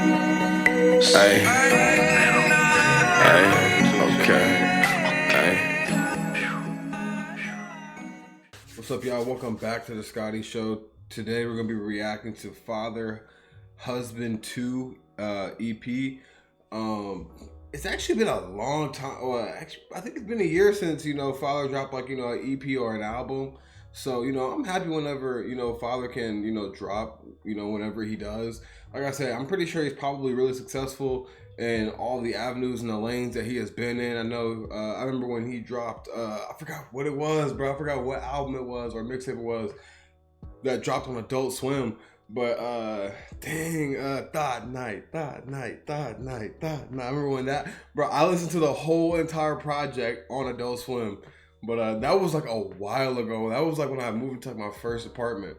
Hey, okay. Hey. What's up, y'all? Welcome back to the Scotty Show. Today we're gonna be reacting to Father Husband 2 EP. It's actually been a long time. Well, actually, I think it's been a year since Father dropped an EP or an album. So I'm happy whenever Father can drop whenever he does. Like I said, I'm pretty sure he's probably really successful in all the avenues and the lanes that he has been in. I know. I remember when he dropped. I forgot what it was, bro. I forgot what album it was or mixtape it was that dropped on Adult Swim. But Thought Night. I remember when that, bro. I listened to the whole entire project on Adult Swim, but that was like a while ago. That was like when I moved into my first apartment,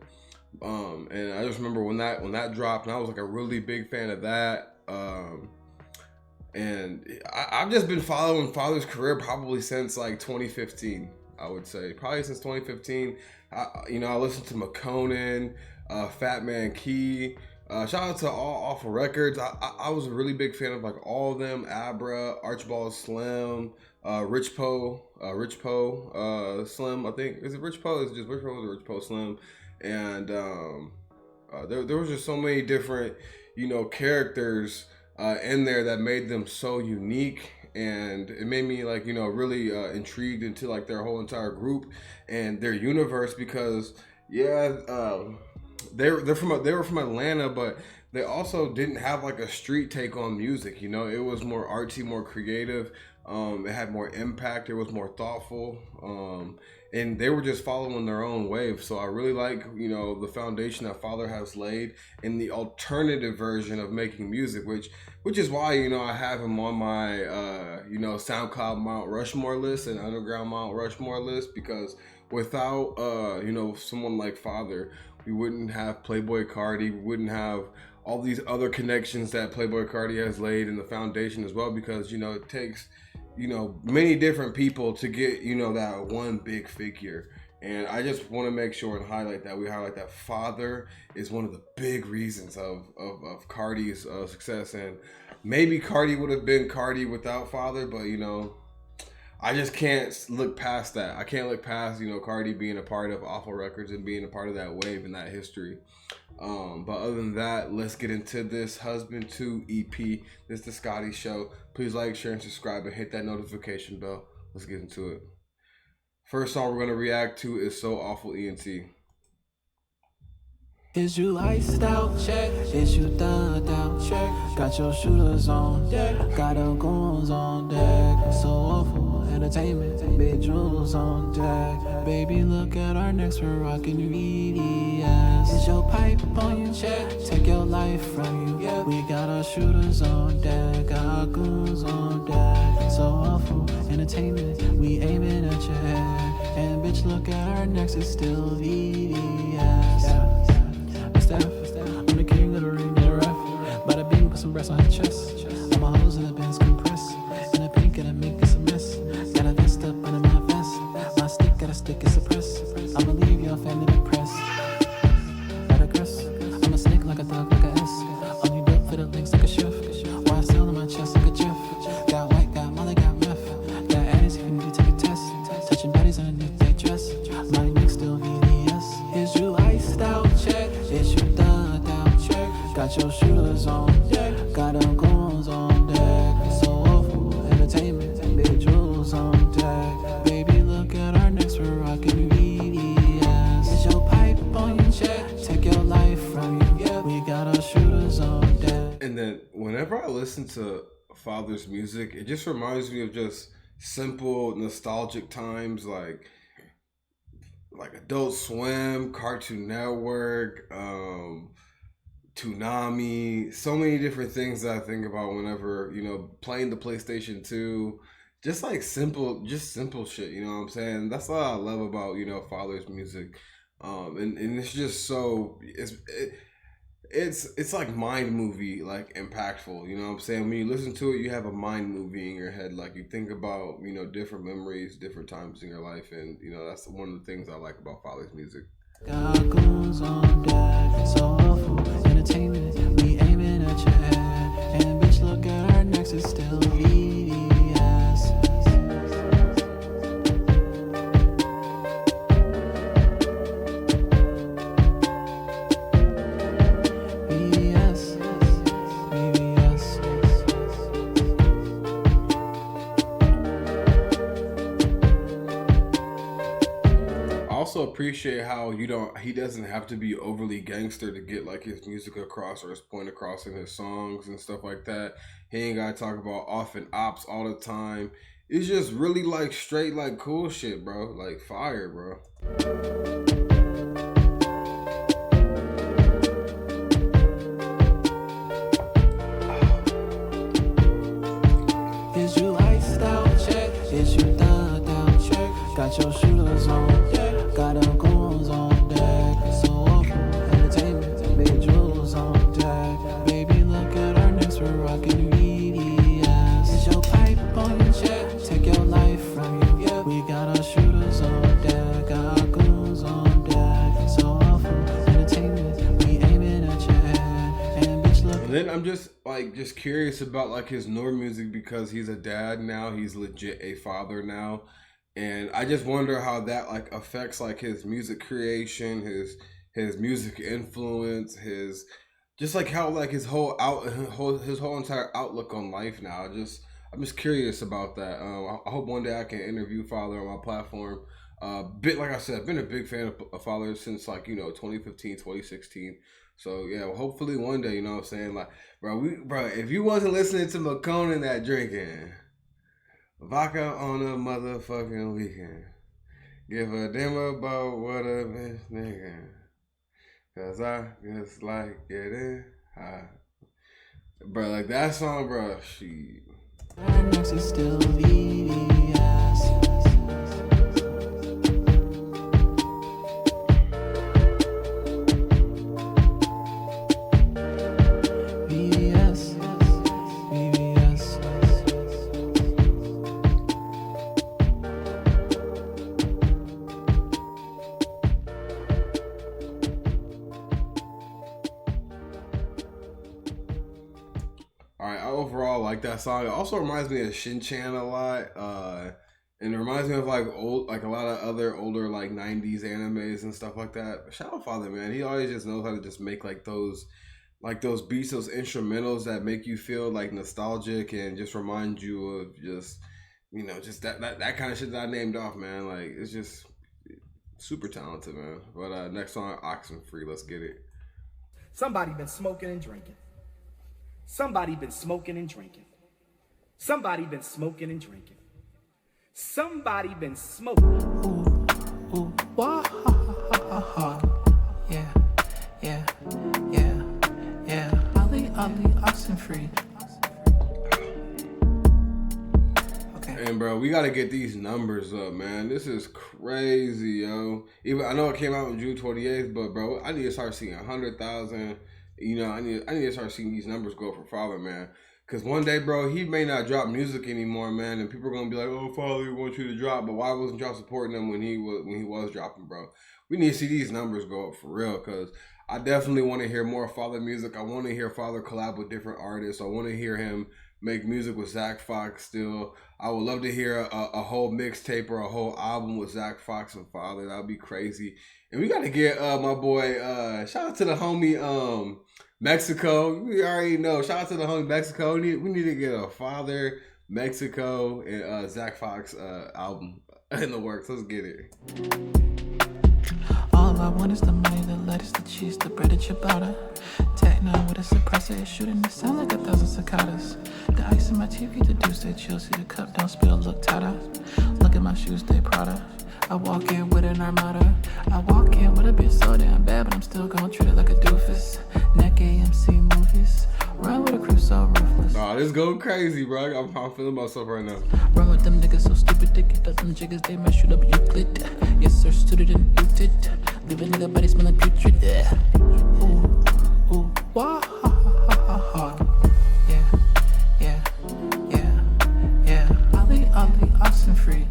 and I just remember when that dropped, and I was like a really big fan of that. And I've just been following Father's career probably since like 2015. I would say probably since 2015. I listened to McConan, Fat Man Key. Shout out to all Awful Records. I was a really big fan of like all of them. Abra, Archibald Slim, Rich Poe, Slim. I think is it Rich Poe? Is it just Rich Poe or Rich Poe Slim? And there was just so many different characters in there that made them so unique. And it made me really intrigued into like their whole entire group and their universe because they were from Atlanta, but they also didn't have like a street take on music. It was more artsy, more creative. It had more impact. It was more thoughtful. And they were just following their own wave. So I really like, the foundation that Father has laid in the alternative version of making music, which is why, I have him on my, SoundCloud Mount Rushmore list and Underground Mount Rushmore list, because without, someone like Father, we wouldn't have Playboy Carti. We wouldn't have all these other connections that Playboy Carti has laid in the foundation as well, because, it takes, many different people to get, that one big figure. And I just want to make sure and highlight that Father is one of the big reasons of Carti's success. And maybe Carti would have been Carti without Father, but I just can't look past that. I can't look past Carti being a part of Awful Records and being a part of that wave and that history. But other than that, let's get into this Husband 2 EP. This is the Scotty Show. Please like, share, and subscribe, and hit that notification bell. Let's get into it. First song we're gonna react to is So Awful ENT. Is you lifestyle check? Is you thugged out check? Got your shooters on deck, got them goons on deck. So awful entertainment, big jewels on deck. Baby, look at our necks, we're rocking VVS. Is your pipe on you check? Take your life from you. We got our shooters on deck, got our goons on deck. So awful entertainment, we aiming at your head. And bitch, look at our necks, it's still VVS. I'm the king of the ring, yeah, ref. Bada bing, put some breasts on her chest. All my hoes in the Benz compress. In the pink, and I make this a mess. Got a vest up under my vest. My stick, got a stick, it's suppressed. I'ma leave your family depressed. I digress. I'm a snake like a thug, like a S. Only built for the links like a chef. Why I sell on my chest like a Jeff. Got white, got Molly, got meth. Got addies if you need to take a test. Touching bodies underneath their dress. My neck still VVS. Is you lifestyle check? Is you thugged out check? Got your shooters on deck, got them goons on deck. So awful entertainment, big jewels on deck. Baby, look at our necks, we're rocking VVS. Is your pipe on you check? Take your life from you. We got our shooters on deck. And then whenever I listen to Father's music, it just reminds me of just simple nostalgic times like Adult Swim, Cartoon Network, Toonami, so many different things that I think about whenever, playing the PlayStation 2, just like simple shit, you know what I'm saying? That's what I love about, Father's music. And it's just so, it's like mind movie, like impactful, you know what I'm saying? When you listen to it, you have a mind movie in your head, like you think about, different memories, different times in your life, and that's one of the things I like about Father's music. Got goons on deck, so awful entertainment, we aiming at your head. appreciate how he doesn't have to be overly gangster to get like his music across or his point across in his songs and stuff like that. He ain't gotta talk about off and ops all the time. It's just really like straight like cool shit, bro. Like fire, bro. Is you iced out? Check. Is you down? Check. Got your shooters on. Got them goons on deck. So awful. Entertainment. Big jewels on deck. Baby, look at our necks. We're rocking VVS. Is your pipe on check? Take your life from you. We got our shooters on deck. Got our goons on deck. So awful. Entertainment. We aiming at your head. And bitch, look. And then I'm just curious about like his newer music because he's a dad now. He's legit a father now. And I just wonder how that like affects like his music creation, his music influence, his just like how like his whole entire outlook on life now. I'm just curious about that. I hope one day I can interview Father on my platform. Like I said, I've been a big fan of Father since like 2015, 2016. So yeah, well, hopefully one day, you know what I'm saying? Like, bro, if you wasn't listening to McConan that drinking. Vodka on a motherfucking weekend. Give a damn about what a bitch nigga. Cause I just like getting high. Bro, like that song, bro, shit. Our next is still VVS. Overall, like that song. It also reminds me of Shin Chan a lot. And it reminds me of like a lot of other older like 90s animes and stuff like that. Shout out Father, man. He always just knows how to just make like those beats, those instrumentals that make you feel like nostalgic and just remind you of just that kind of shit that I named off, man. Like it's just super talented, man. But next song, Oxenfree. Let's get it. Somebody been smoking and drinking. Somebody been smoking and drinking. Somebody been smoking and drinking. Somebody been smoking. Ooh, ooh, wah, ha, ha, ha, ha. Yeah, yeah, yeah, yeah. Ali, Oxenfree. Okay. And bro, we gotta get these numbers up, man. This is crazy, yo. Even I know it came out on June 28th, but bro, I need to start seeing 100,000. I need to start seeing these numbers go for Father, man. Because one day, bro, he may not drop music anymore, man, and people are gonna be like, "Oh, Father, we want you to drop," but why wasn't y'all supporting him when he was dropping, bro? We need to see these numbers go up for real, because I definitely want to hear more Father music. I want to hear Father collab with different artists. I want to hear him make music with Zach Fox still. I would love to hear a whole mixtape or a whole album with Zach Fox and Father. That would be crazy. And we got to get my boy, shout out to the homie Mexico. We already know. Shout out to the homie Mexico. We need to get a Father, Mexico, and Zach Fox album in the works. Let's get it. All I want is the money, the lettuce, the cheese, the bread, and ciabatta. Techno with a suppressor, it's shooting the sound like 1,000 cicadas. The ice in my TV, the deuce, they chill, see the cup don't spill, look tighter. Look at my shoes, they Prada. I walk in with an armada. I walk in with a bitch so damn bad, but I'm still gon' treat it like a doofus. Neck AMC movies. Run with a crew so ruthless. Nah, this go crazy, bro. I'm feeling myself right now. Run with them niggas so stupid, they get up them jiggers, they might shoot up Euclid. Yes, sir, student and muted. Leave a nigga body smelling putrid. Ooh, ooh, wah, ha, ha, ha, ha. Yeah, yeah, yeah, yeah. Ali, Oxenfree.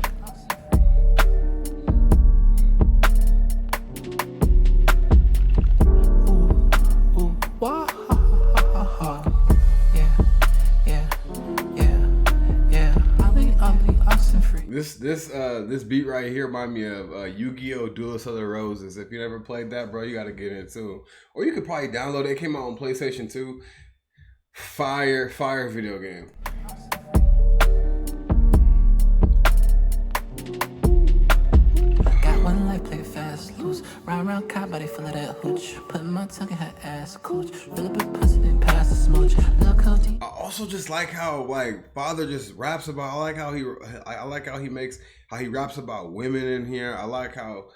Ooh, ooh, wah, ha, ha, ha, ha. Yeah, yeah, yeah, yeah. Ali, Oxenfree. This beat right here remind me of Yu-Gi-Oh! Duelist of the Roses. If you never played that, bro, you gotta get in too. Or you could probably download it. It came out on PlayStation 2. Fire video game. Got one life, play fast. Round car body full of that hooch. Putting my tongue in her ass, cooch. Fill up a pussy, then pass the smooch. Lil' carti. I also just like how like Father just raps about. I like how he raps about women in here. I like how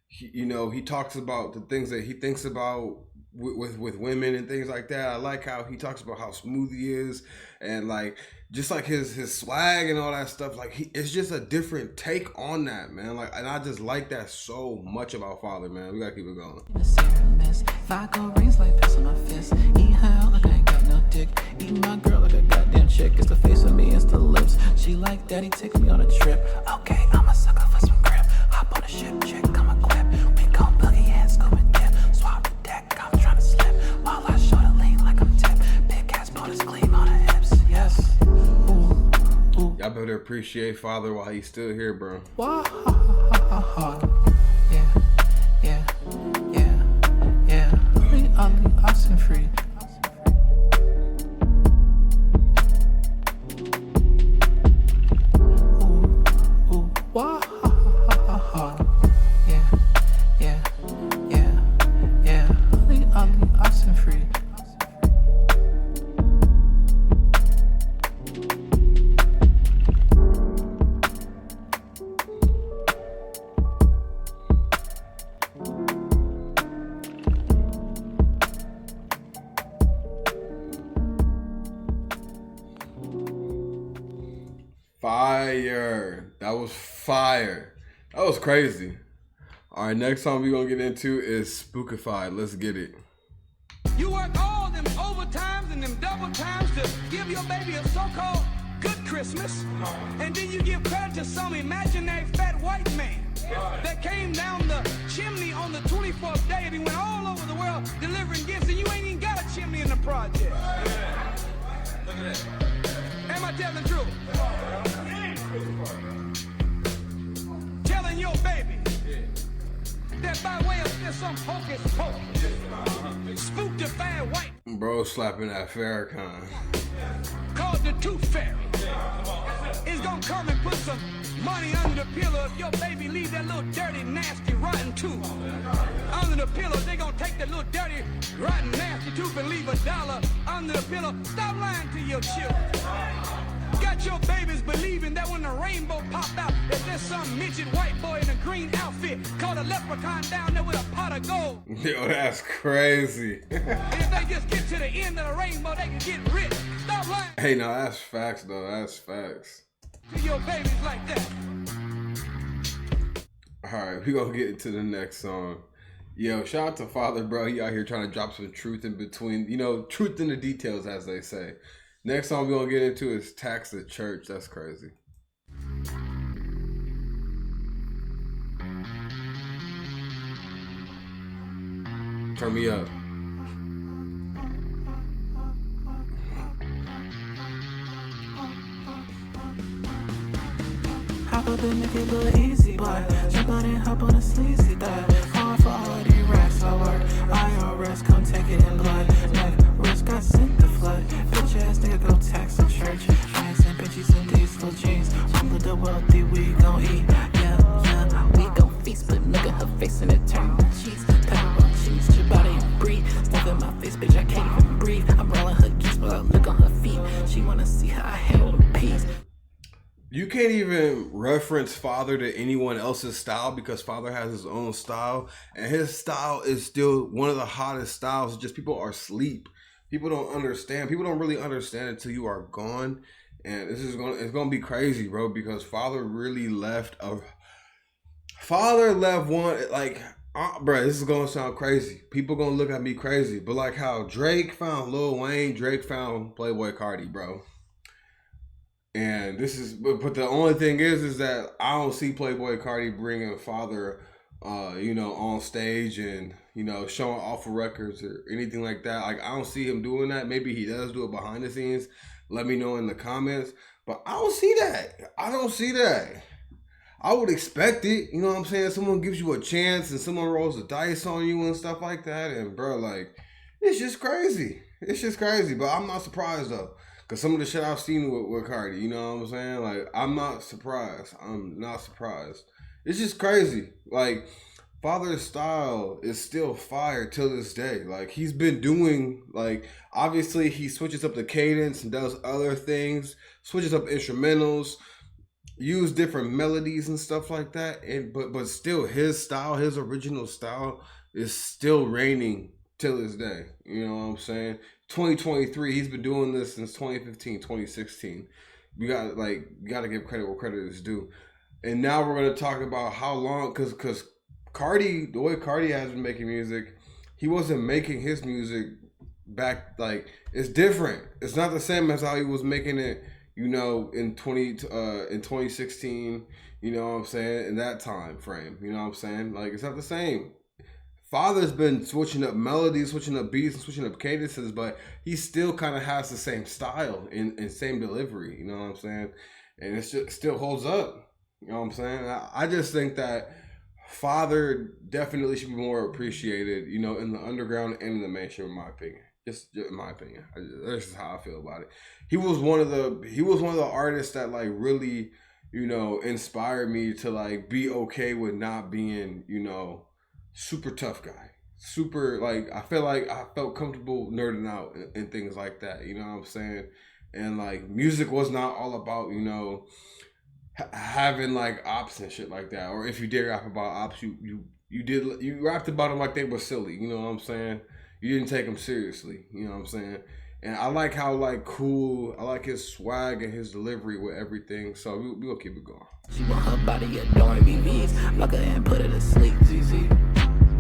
he talks about the things that he thinks about with women and things like that. I like how he talks about how smooth he is and like just like his swag and all that stuff. Like it's just a different take on that, man. Like, and I just like that so much about Father, man. We gotta keep it going. Vodka rings like piss on my fist. Eat her out like I ain't got no dick. Eat my girl like a goddamn chick. It's the face of me, it's the lips. She like daddy, take me on a trip. Okay, I'm a sucker for some grip. Hop on a ship, chick, come equipped. We gon' boogie and scoop and dip. Swap the deck, I'm tryna slip. While I show the lean like I'm tip. Big ass bonus clean on the hips, yes. Ooh. Y'all better appreciate Father while he's still here, bro. Wow. Yeah. Ugly, oxen free. Ooh, wow. Yeah. Ugly, oxen free. Fire. That was fire. That was crazy. All right, next song we're going to get into is Spookified. Let's get it. You work all them overtimes and them double times to give your baby a so-called good Christmas. And then you give credit to some imaginary fat white man that came down the chimney on the 24th day and he went all over the world delivering gifts and you ain't even got a chimney in the project. Look at that. Am I telling the truth? Telling your baby that by way of this some hocus pocus, spookified white Bro slapping that Farrakhan. called the Tooth Fairy is gonna come and put some money under the pillow if your baby leave that little dirty, nasty, rotten tooth under the pillow. They gonna take that little dirty, rotten, nasty tooth and leave $1 under the pillow. Stop lying to your children. Got your babies believing that when the rainbow popped out, that there's some midget white boy in a green outfit called a leprechaun down there with a pot of gold. Yo, that's crazy. And if they just get to the end of the rainbow, they can get rich. Stop lying Hey, no, that's facts, though. That's facts. to your babies like that. All right, we going to get into the next song. Yo, shout out to Father, bro. He out here trying to drop some truth in between, truth in the details, as they say. Next song we're going to get into is Tax the Church. That's crazy. Turn me up. Hop up and make it look easy, boy. Jump on and hop on a sleazy thigh. Hard for all these racks I work. IRS, come take it in blood. Like risk, I sent the flood. Bitch ass nigga, go tax the church. Trans and bitches and diesel jeans. I'm with the wealthy, we gon' eat. Yeah, we gon' feast. But look at her face and it turn to cheese. Pepper on cheese, your body and breathe. Look at my face, bitch, I can't even breathe. I'm rolling her geese, but I look on her feet. She wanna see how I handle the peas. You can't even reference Father to anyone else's style because Father has his own style, and his style is still one of the hottest styles. Just people are asleep. People don't understand. People don't really understand until you are gone, and it's gonna be crazy, bro. Because Father really left one like. Bro, this is gonna sound crazy. People gonna look at me crazy, but like how Drake found Lil Wayne, Drake found Playboy Carti, bro. And this is, but the only thing is that I don't see Playboy Carti bringing Father, on stage and showing off of records or anything like that. Like I don't see him doing that. Maybe he does do it behind the scenes. Let me know in the comments. But I don't see that. I don't see that. I would expect it. You know what I'm saying? Someone gives you a chance and someone rolls the dice on you and stuff like that. And bro, like it's just crazy. It's just crazy. But I'm not surprised though. Because some of the shit I've seen with Carti, you know what I'm saying? Like, I'm not surprised. I'm not surprised. It's just crazy. Like, Father's style is still fire till this day. Like he's been doing, like, obviously he switches up the cadence and does other things, switches up instrumentals, use different melodies and stuff like that. And but still his style, his original style is still reigning till this day. You know what I'm saying? 2023, he's been doing this since 2015, 2016. You gotta give credit where credit is due. And now we're gonna talk about how long, cause Carti, the way Carti has been making music, he wasn't making his music back, like, it's different. It's not the same as how he was making it, you know, in 2016, you know what I'm saying, in that time frame, you know what I'm saying? Like, it's not the same. Father's been switching up melodies, switching up beats, and switching up cadences, but he still kind of has the same style and same delivery, you know what I'm saying? And it still holds up, you know what I'm saying? I just think that Father definitely should be more appreciated, you know, in the underground and in the mainstream, in my opinion. Just in my opinion, that's just how I feel about it. He was one of the artists that, like, really, you know, inspired me to, like, be okay with not being, you know, super tough guy. Super, like, I felt comfortable nerding out and things like that. You know what I'm saying? And, like, music was not all about, you know, having, like, ops and shit like that. Or if you did rap about ops, you rapped about them like they were silly. You know what I'm saying? You didn't take them seriously. You know what I'm saying? And I like how, like, cool, I like his swag and his delivery with everything. So we'll keep it going. She want her body adoring BBs, lock her and put her to sleep. ZZ.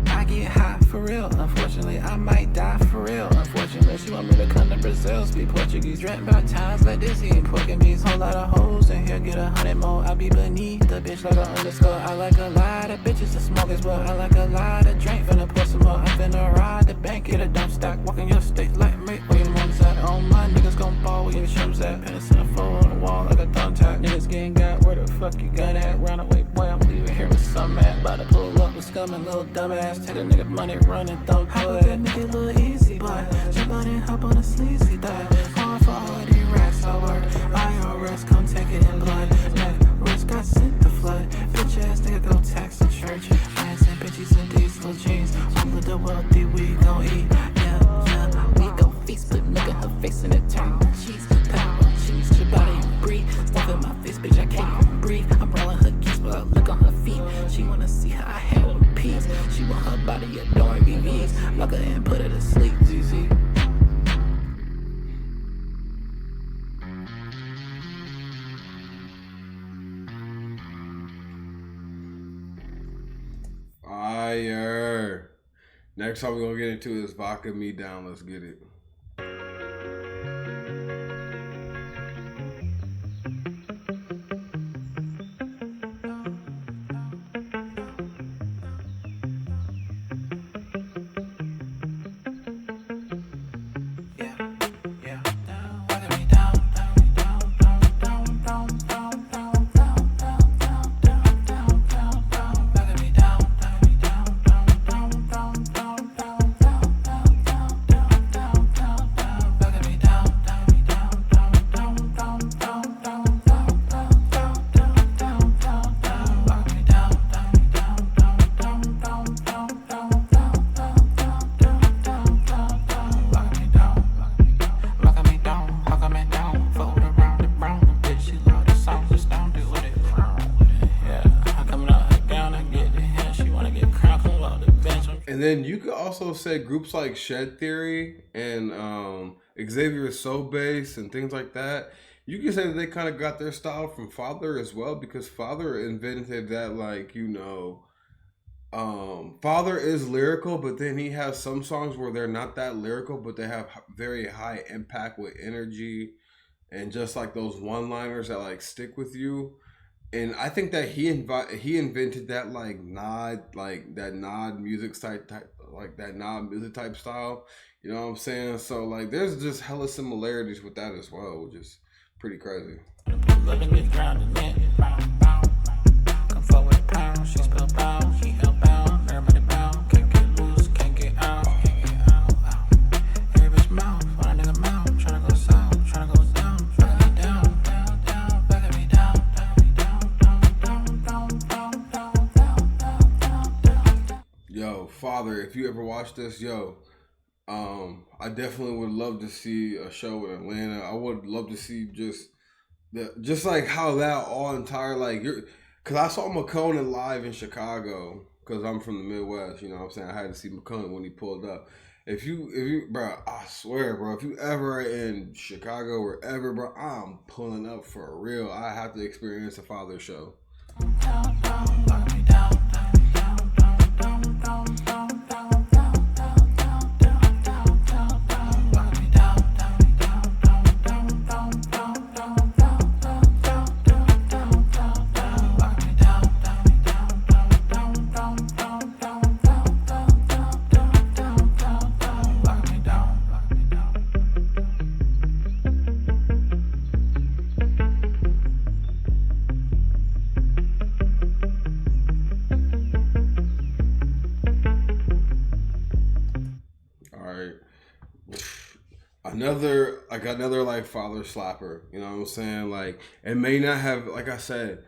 I get hot for real. Unfortunately, I might die for real. Unfortunately, she want me to come to Brazil, speak Portuguese, dreamt about times like this, eating pork and beans, whole lot of hoes in here, get 100 more. I be beneath the bitch like an underscore. I like a lot of bitches to smoke as well. I like a lot of drink, finna pour some more. I'm finna ride the bank, get a dump stack, walking your state like me. Where your mom's at? All my niggas gon' ball where your shrimps at. Pennies in the floor on the wall like a thumbtack. Niggas getting got, where the fuck you gun at? Round away, boy, I'm leaving here with some at. About to pull up with scum and little dumbass. Take a nigga money, running, thumb pull that. Make it look easy, boy. Jump on and hop on a sleazy thigh. Hard for all these racks I work. IRS, come take it in blood. Net risk, I sent the flood. Bitch ass nigga, go tax the church. Ass and bitches in diesel jeans. All of the wealthy, we gon' eat. Yeah, we gon' feast. Put nigga her face in the turn. Cheese, pepper, cheese. Your body breathe. Stuff in my face, bitch, I can't even breathe. I'm rolling her keys, but I look on her feet. She wanna see how I handle the peace. She want her body adoring BBs. Lock her and put her to sleep. ZZ. Fire. Next time we're gonna get into is Vodka Me Down. Let's get it. And then you could also say groups like Shed Theory and Xavier Soul Bass and things like that. You can say that they kind of got their style from Father as well, because Father invented that, like, you know, Father is lyrical, but then he has some songs where they're not that lyrical, but they have very high impact with energy and just like those one-liners that, like, stick with you. And I think that he invented that, like, nod music type, like that nod music type style. You know what I'm saying? So, like, there's just hella similarities with that as well, which is pretty crazy. Come forward, pound, she spell bound, she hellbound, everybody bound, can't get loose, can't get out. Every bitch mouth, when a nigga mouth, tryna go south, tryna go down, tryna get down, down, back at me down, father, if you ever watch this, yo, I definitely would love to see a show in Atlanta. I would love to see just like how that all entire because I saw McConan live in Chicago because I'm from the Midwest. You know what I'm saying? I had to see McConan when he pulled up. If you, bro, I swear, bro, if you ever in Chicago or ever, bro, I'm pulling up for real. I have to experience a father show. Another like father slapper, you know what I'm saying? Like, it may not have, like I said,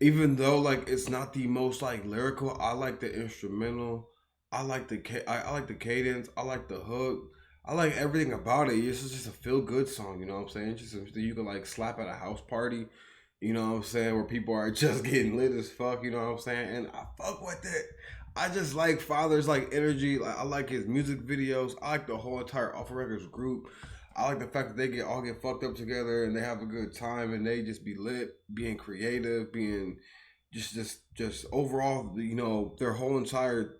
even though like it's not the most like lyrical, I like the instrumental, I like the cadence, I like the hook, I like everything about it. It's just a feel good song, you know what I'm saying? It's just something you can like slap at a house party, you know what I'm saying, where people are just getting lit as fuck, you know what I'm saying? And I fuck with it. I just like Father's like energy. Like, I like his music videos. I like the whole entire Off Records group. I like the fact that they all get fucked up together and they have a good time and they just be lit, being creative, being just overall, you know, their whole entire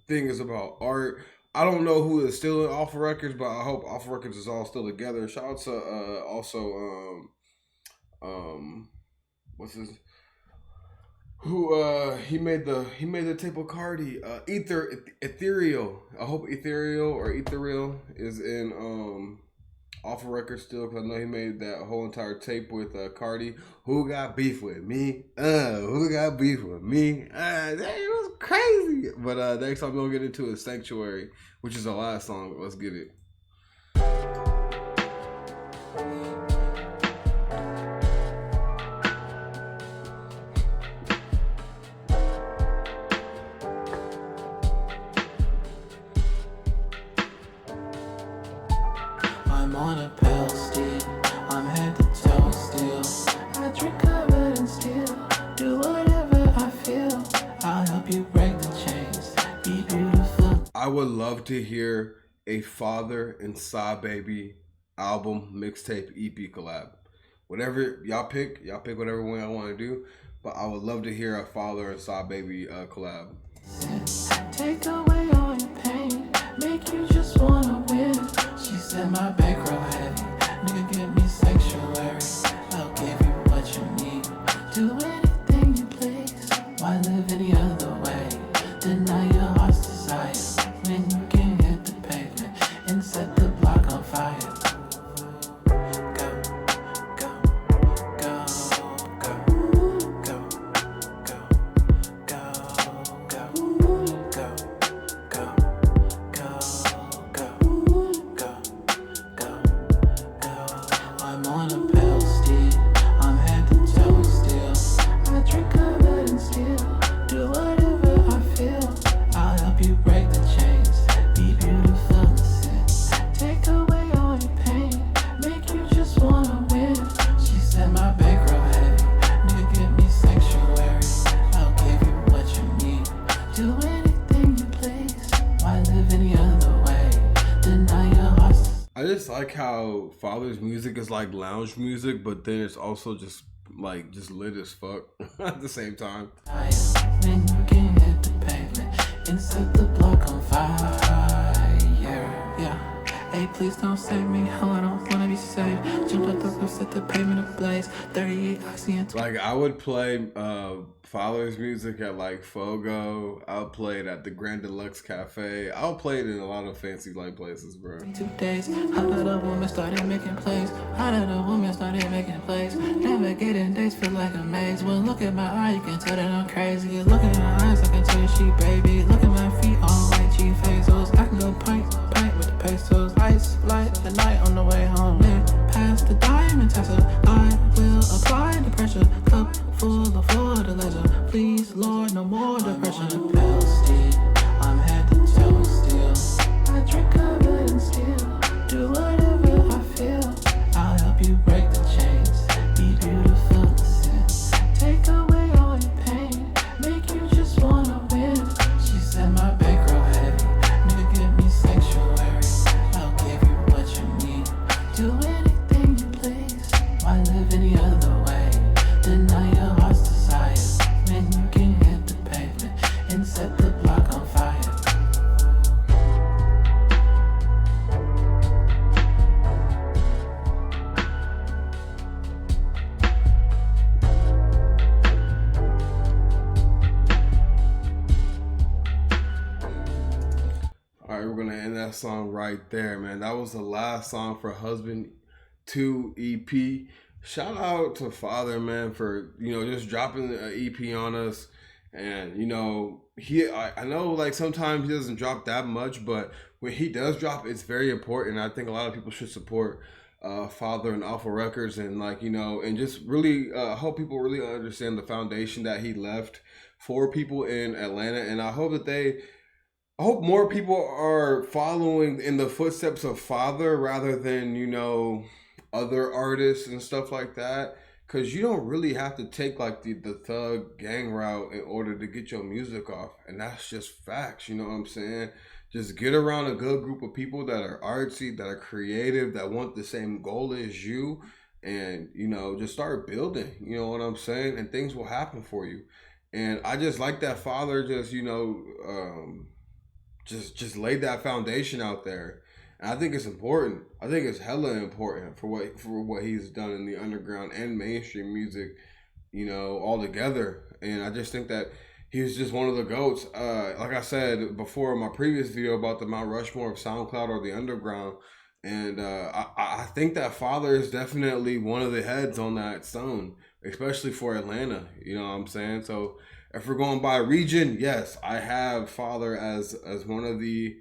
thing is about art. I don't know who is still in Off Records, but I hope Off Records is all still together. Shout out to what's his, who he made the tape of Carti, Ethereal. I hope Ethereal is in Off of Record still, because I know he made that whole entire tape with Carti. Who got beef with me? Who got beef with me? That was crazy. But next time we're gonna get into is Sanctuary, which is the last song. Let's get it. I'm on a pill still, I'm head to toe still. I drink covered in steel, do whatever I feel. I'll help you break the chains, be beautiful. I would love to hear a Father and Saw Baby album, mixtape, EP collab. Whatever y'all pick whatever one y'all want to do. But I would love to hear a Father and Saw Baby collab. Take away all your pain, make you just wanna win. She said my bankroll heavy, nigga give me sanctuary. I'll give you what you need, do anything you please. Why live any other way? Deny your heart's desire when you can hit the pavement and set the block on fire. Like how Father's music is like lounge music, but then it's also just lit as fuck at the same time. When you can hit the pavement and set the block on fire. Yeah. Hey, please don't save me. Hell, I don't wanna be saved. Jumped up the roof, set the pavement ablaze. 38 oxy and like I would play Father's music at like Fogo. I'll play it at the Grand Deluxe Cafe. I'll play it in a lot of fancy like places, bro. 2 days, how did a woman started making plays? How did a woman started making plays? Navigating days feel like a maze. When look at my eye, you can tell that I'm crazy. Look at my eyes, I can tell you she baby. Look at my feet, all white G-Fazos. I can go pint with the pesos. Ice, light, the night on the way home. Live past the diamond Tesla. I will apply the pressure. Cup full of water, ledger. Please, Lord, no more depression. song right there, man. That was the last song for Husband 2 EP. Shout out to Father, man, for, you know, just dropping an EP on us. And, you know, I know, like, sometimes he doesn't drop that much, but when he does drop, it's very important. I think a lot of people should support Father and Alpha Records, and, like, you know, and just really hope people really understand the foundation that he left for people in Atlanta. And I hope more people are following in the footsteps of Father rather than, you know, other artists and stuff like that. Because you don't really have to take, like, the thug gang route in order to get your music off. And that's just facts, you know what I'm saying? Just get around a good group of people that are artsy, that are creative, that want the same goal as you. And, you know, just start building, you know what I'm saying? And things will happen for you. And I just like that Father just, you know, just laid that foundation out there. And I think it's important. I think it's hella important for what he's done in the underground and mainstream music, you know, all together. And I just think that he's just one of the GOATs. Like I said before in my previous video about the Mount Rushmore of SoundCloud or the underground. And I think that Father is definitely one of the heads on that stone, especially for Atlanta. You know what I'm saying? So if we're going by region, yes, I have Father as one of the,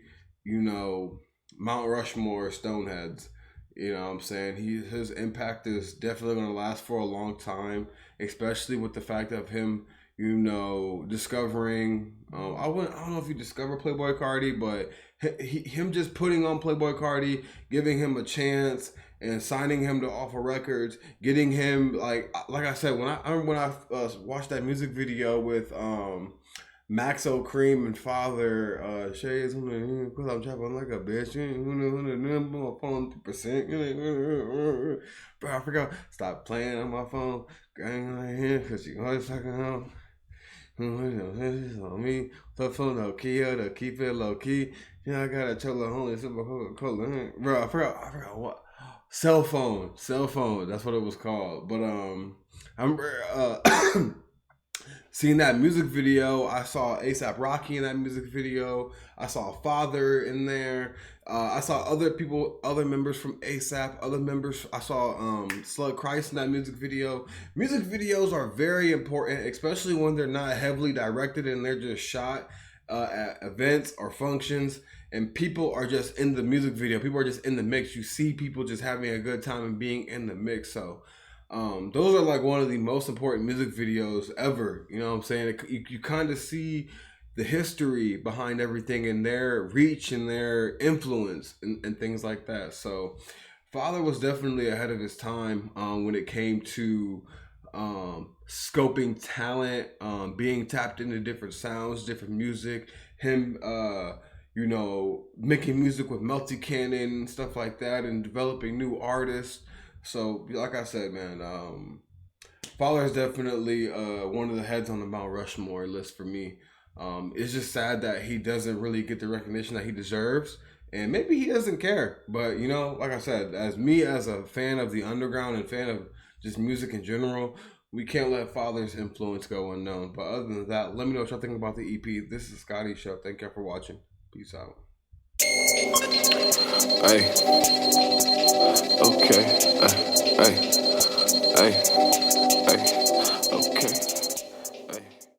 you know, Mount Rushmore Stoneheads. You know what I'm saying? His impact is definitely going to last for a long time, especially with the fact of him, you know, discovering, I don't know if you discovered Playboi Carti, but him just putting on Playboi Carti, giving him a chance and signing him to Alpha Records, getting him, like I said, when I watched that music video with Maxo Cream and Father, Shades, because I'm trapping like a bitch, my phone 50%, bro, I forgot, stop playing on my phone, gang on here, because you always talking out, on me, the phone low key, to keep it low key, yeah, I got a chola holy super Coca-Cola, bro, I forgot what, cell phone, that's what it was called, but, I remember, seeing that music video, I saw A$AP Rocky in that music video. I saw Father in there. I saw other people, other members from A$AP, other members. I saw Slug Christ in that music video. Music videos are very important, especially when they're not heavily directed and they're just shot at events or functions. And people are just in the music video. People are just in the mix. You see people just having a good time and being in the mix. So those are like one of the most important music videos ever. You know what I'm saying? You kind of see the history behind everything and their reach and their influence and things like that. So Father was definitely ahead of his time when it came to scoping talent, being tapped into different sounds, different music, him you know, making music with Melty Cannon and stuff like that, and developing new artists. So, like I said, man, Father is definitely one of the heads on the Mount Rushmore list for me. It's just sad that he doesn't really get the recognition that he deserves, and maybe he doesn't care. But, you know, like I said, as a fan of the underground and fan of just music in general, we can't let Father's influence go unknown. But other than that, let me know what y'all think about the EP. This is Scotty Show. Thank y'all for watching. Peace out. Hey. Okay. Hey.